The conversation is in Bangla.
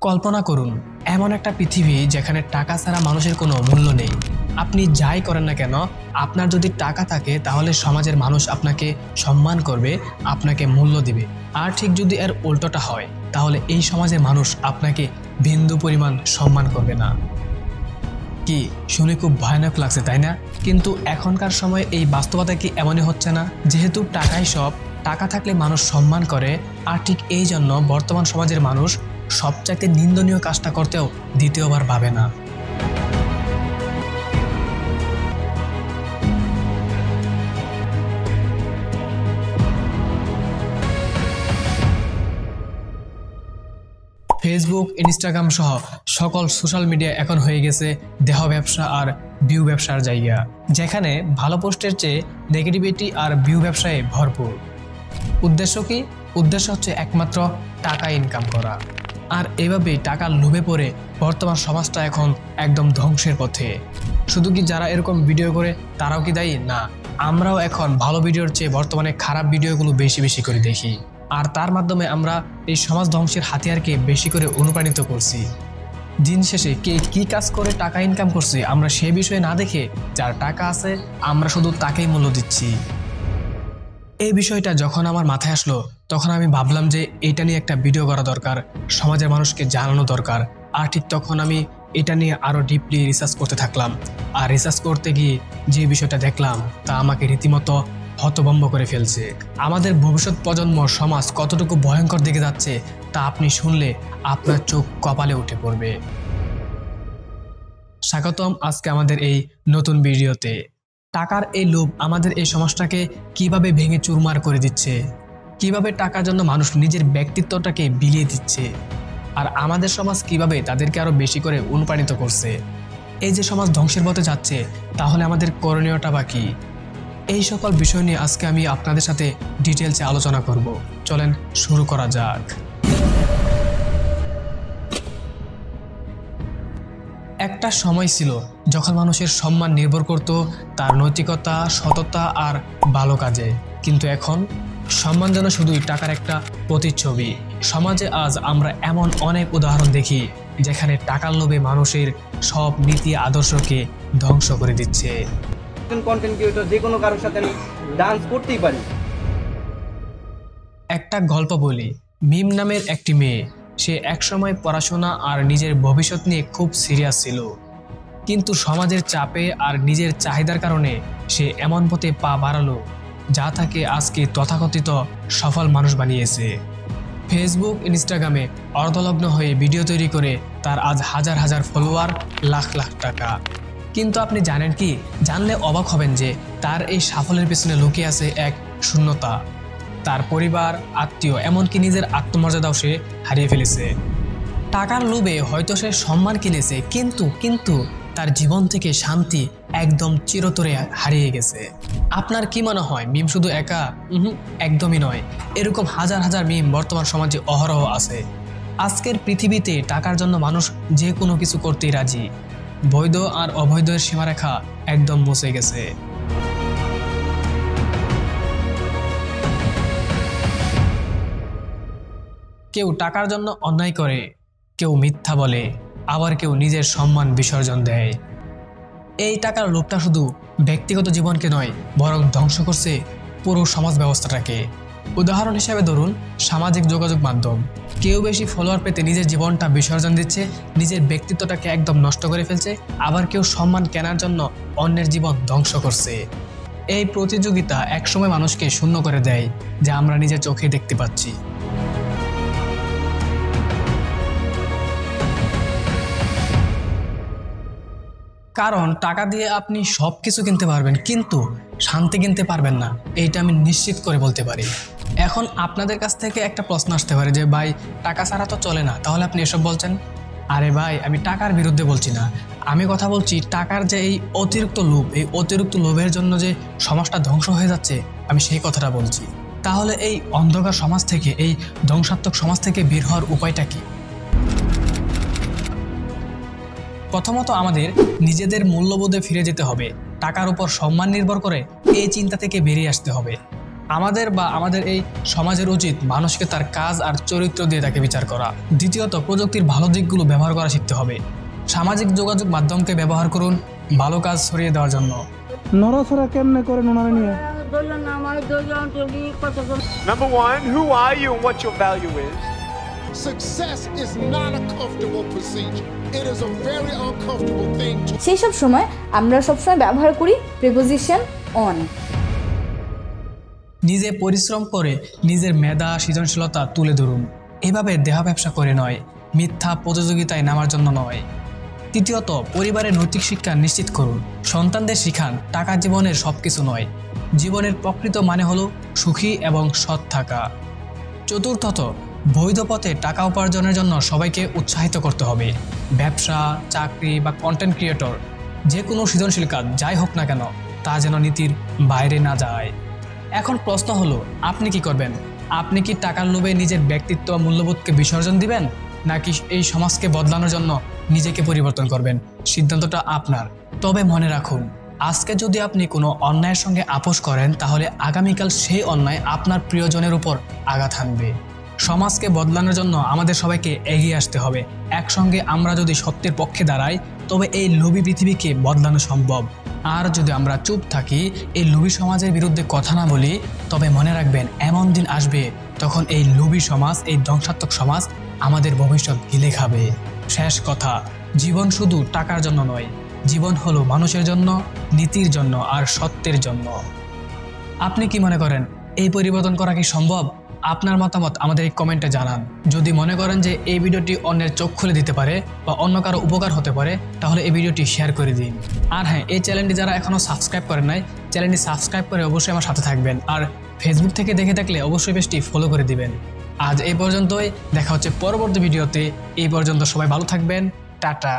কল্পনা করুন এমন একটা পৃথিবী যেখানে টাকা ছাড়া মানুষের কোনো মূল্য নেই। আপনি যাই করেন না কেন, আপনার যদি টাকা থাকে তাহলে সমাজের মানুষ আপনাকে সম্মান করবে, আপনাকে মূল্য দিবে। আর ঠিক যদি এর উল্টোটা হয় তাহলে এই সমাজের মানুষ আপনাকে বিন্দু পরিমাণ সম্মান করবে না। কি শুনে খুব ভয়ানক লাগছে, তাই না? কিন্তু এখনকার সময়ে এই বাস্তবতা কি এমনই হচ্ছে না? যেহেতু টাকাই সব, টাকা থাকলে মানুষ সম্মান করে, আর ঠিক এই জন্য বর্তমান সমাজের মানুষ সবচাইতে নিন্দনীয় কাজটা করতেও দ্বিতীয়বার ভাবে না। ফেসবুক, ইনস্টাগ্রাম সহ সকল সোশ্যাল মিডিয়া এখন হয়ে গেছে দেহ ব্যবসা আর ভিউ ব্যবসার জায়গা, যেখানে ভালো পোস্টের চেয়ে নেগেটিভিটি আর ভিউ ব্যবসায় ভরপুর। উদ্দেশ্য কি? উদ্দেশ্য হচ্ছে একমাত্র টাকা ইনকাম করা। আর এভাবেই টাকার লোভে পড়ে বর্তমান সমাজটা এখন একদম ধ্বংসের পথে। শুধু কি যারা এরকম ভিডিও করে তারাও কি দায়ী? না, আমরাও এখন ভালো ভিডিওর চেয়ে বর্তমানে খারাপ ভিডিওগুলো বেশি বেশি করে দেখি, আর তার মাধ্যমে আমরা এই সমাজ ধ্বংসের হাতিয়ারকে বেশি করে অনুপ্রাণিত করছি। দিন শেষে কে কি কাজ করে টাকা ইনকাম করছে আমরা সে বিষয়ে না দেখে যার টাকা আছে আমরা শুধু তাকেই মূল্য দিচ্ছি। এই বিষয়টা যখন আমার মাথায় আসলো তখন আমি ভাবলাম যে এটা নিয়ে একটা ভিডিও করা দরকার, সমাজের মানুষকে জানানো দরকার। আর ঠিক তখন আমি এটা নিয়ে আরো ডিপলি রিসার্চ করতে থাকলাম। আর রিসার্চ করতে গিয়ে যে বিষয়টা দেখলাম তা আমাকে রীতিমতো হতভম্ব করে ফেলছে। আমাদের ভবিষ্যৎ প্রজন্ম সমাজ কতটুকু ভয়ঙ্কর দিকে যাচ্ছে তা আপনি শুনলে আপনার চোখ কপালে উঠে পড়বে। স্বাগতম আজকে আমাদের এই নতুন ভিডিওতে। টাকার এই লোভ আমাদের এই সমাজটাকে কিভাবে ভেঙে চুরমার করে দিচ্ছে, কিভাবে টাকার জন্য মানুষ নিজের ব্যক্তিত্বটাকে বিলিয়ে দিচ্ছে, আর আমাদের সমাজ কিভাবে তাদেরকে আরো বেশি করে অনুপ্রাণিত করছে। এই যে সমাজ ধ্বংসের পথে যাচ্ছে তাহলে আমাদের করণীয়টা বা কি? এই সকল বিষয় নিয়ে আজকে আমি আপনাদের সাথে ডিটেলসে আলোচনা করব। চলেন শুরু করা যাক। একটা সময় ছিল যখন মানুষের সম্মান নির্ভর করত তার নৈতিকতা, সততা আর ভালো কাজে, কিন্তু এখন সম্মান যেন শুধুই টাকার একটা প্রতিচ্ছবি। সমাজে আজ আমরা এমন অনেক উদাহরণ দেখি যেখানে টাকার লোভে মানুষের সব নীতি আদর্শকে ধ্বংস করে দিচ্ছে। কন্টেন্ট ক্রিয়েটর যে কোনো কারোর সাথে আমি ডান্স করতেই পারি। একটা গল্প বলি। মিম নামের একটি মেয়ে, সে একসময় পড়াশোনা আর নিজের ভবিষ্যৎ নিয়ে খুব সিরিয়াস ছিল, কিন্তু সমাজের চাপে আর নিজের চাহিদার কারণে সে এমন পথে পা বাড়ালো যা তাকে আজকে তথাকথিত সফল মানুষ বানিয়েছে। ফেসবুক, ইনস্টাগ্রামে অর্ধলগ্ন হয়ে ভিডিও তৈরি করে তার আজ হাজার হাজার ফলোয়ার, লাখ লাখ টাকা। কিন্তু আপনি জানেন কি? জানলে অবাক হবেন যে তার এই সাফল্যের পেছনে লুকিয়ে আছে এক শূন্যতা। তার পরিবার, আত্মীয়, এমনকি নিজের আত্মমর্যাদাও সে হারিয়ে ফেলেছে। টাকার লোভে হয়তো সে সম্মান কিনেছে, কিন্তু তার জীবন থেকে শান্তি একদম চিরতরে হারিয়ে গেছে। আপনার কি মনে হয় মিম শুধু একা? একদমই নয়। এরকম হাজার হাজার মিম বর্তমান সমাজে অহরহ আছে। আজকের পৃথিবীতে টাকার জন্য মানুষ যে কোনো কিছু করতেই রাজি। বৈধ আর অবৈধের সীমারেখা একদম মুছে গেছে। কেউ টাকার জন্য অন্যায় করে, কেউ মিথ্যা বলে, আবার কেউ নিজের সম্মান বিসর্জন দেয়। এই টাকার লোভটা শুধু ব্যক্তিগত জীবনকে নয়, বরং ধ্বংস করছে পুরো সমাজ ব্যবস্থাটাকে। উদাহরণ হিসেবে ধরুন সামাজিক যোগাযোগ মাধ্যম। কেউ বেশি ফলোয়ার পেতে নিজের জীবনটা বিসর্জন দিচ্ছে, নিজের ব্যক্তিত্বটাকে একদম নষ্ট করে ফেলছে, আবার কেউ সম্মান কেনার জন্য অন্যের জীবন ধ্বংস করছে। এই প্রতিযোগিতা একসময় মানুষকে শূন্য করে দেয়, যা আমরা নিজের চোখে দেখতে পাচ্ছি। কারণ টাকা দিয়ে আপনি সব কিছু কিনতে পারবেন, কিন্তু শান্তি কিনতে পারবেন না, এইটা আমি নিশ্চিত করে বলতে পারি। এখন আপনাদের কাছ থেকে একটা প্রশ্ন আসতে পারে যে ভাই টাকা ছাড়া তো চলে না, তাহলে আপনি এসব বলছেন। আরে ভাই, আমি টাকার বিরুদ্ধে বলছি না, আমি কথা বলছি টাকার যে এই অতিরিক্ত লোভ, এই অতিরিক্ত লোভের জন্য যে সমাজটা ধ্বংস হয়ে যাচ্ছে, আমি সেই কথাটা বলছি। তাহলে এই অন্ধকার সমাজ থেকে, এই ধ্বংসাত্মক সমাজ থেকে বের হওয়ার উপায়টা কি? প্রথমত আমাদের নিজেদের মূল্যবোধে ফিরে যেতে হবে। টাকার উপর সম্মান নির্ভর করে এই চিন্তা থেকে বেরিয়ে আসতে হবে। আমাদের এই সমাজের উচিত মানুষকে তার কাজ আর চরিত্র দিয়ে তাকে বিচার করা। দ্বিতীয়ত, প্রযুক্তির ভালো দিকগুলো ব্যবহার করা শিখতে হবে। সামাজিক যোগাযোগ মাধ্যমকে ব্যবহার করুন ভালো কাজ ছড়িয়ে দেওয়ার জন্য। নড়াচড়া কেমনে করেন ওনারা নিয়ে? Number one, who are you and what your value is? Success is not a comfortable procedure. It is a very uncomfortable thing to সেই সব সময় আমরা সবসময় ব্যবহার করি প্রিপোজিশন অন। নিজে পরিশ্রম করে নিজের মেধা সৃজনশীলতা তুলে ধরুন। এভাবে দেহ ব্যবসা করে নয়, মিথ্যা প্রতিযোগিতায় নামার জন্য নয়। তৃতীয়ত, পরিবারের নৈতিক শিক্ষা নিশ্চিত করুন। সন্তানদের শিখান টাকা জীবনের সবকিছু নয়, জীবনের প্রকৃত মানে হলো সুখী এবং সৎ থাকা। চতুর্থত, বৈধ পথে টাকা উপার্জনের জন্য সবাইকে উৎসাহিত করতে হবে। ব্যবসা, চাকরি বা কন্টেন্ট ক্রিয়েটর, যে কোনো সৃজনশীল কাজ যাই হোক না কেন তা যেন নীতির বাইরে না যায়। এখন প্রশ্ন হলো, আপনি কি করবেন? আপনি কি টাকার লোভে নিজের ব্যক্তিত্ব মূল্যবোধকে বিসর্জন দিবেন, নাকি এই সমাজকে বদলানোর জন্য নিজেকে পরিবর্তন করবেন? সিদ্ধান্তটা আপনার। তবে মনে রাখুন, আজকে যদি আপনি কোনো অন্যায়ের সঙ্গে আপোষ করেন, তাহলে আগামীকাল সেই অন্যায় আপনার প্রিয়জনের উপর আঘাত হানবে। সমাজকে বদলানোর জন্য আমাদের সবাইকে এগিয়ে আসতে হবে। একসঙ্গে আমরা যদি সত্যের পক্ষে দাঁড়াই, তবে এই লোভী পৃথিবীকে বদলানো সম্ভব। আর যদি আমরা চুপ থাকি, এই লোভী সমাজের বিরুদ্ধে কথা না বলি, তবে মনে রাখবেন এমন দিন আসবে তখন এই লোভী সমাজ, এই ধ্বংসাত্মক সমাজ আমাদের ভবিষ্যৎ গিলে খাবে। শেষ কথা, জীবন শুধু টাকার জন্য নয়, জীবন হলো মানুষের জন্য, নীতির জন্য আর সত্যের জন্য। আপনি কি মনে করেন এই পরিবর্তন করা কি সম্ভব? আপনার মতামত আমাদের এই কমেন্টে জানান। যদি মনে করেন যে এই ভিডিওটি অন্যের চোখ খুলে দিতে পারে বা অন্য কারো উপকার হতে পারে, তাহলে এই ভিডিওটি শেয়ার করে দিন। আর হ্যাঁ, এই চ্যানেলটি যারা এখনও সাবস্ক্রাইব করেন নাই, চ্যানেলটি সাবস্ক্রাইব করে অবশ্যই আমার সাথে থাকবেন। আর ফেসবুক থেকে দেখে থাকলে অবশ্যই পেজটি ফলো করে দিবেন। আজ এই পর্যন্তই, দেখা হচ্ছে পরবর্তী ভিডিওতে। এই পর্যন্ত সবাই ভালো থাকবেন, টাটা।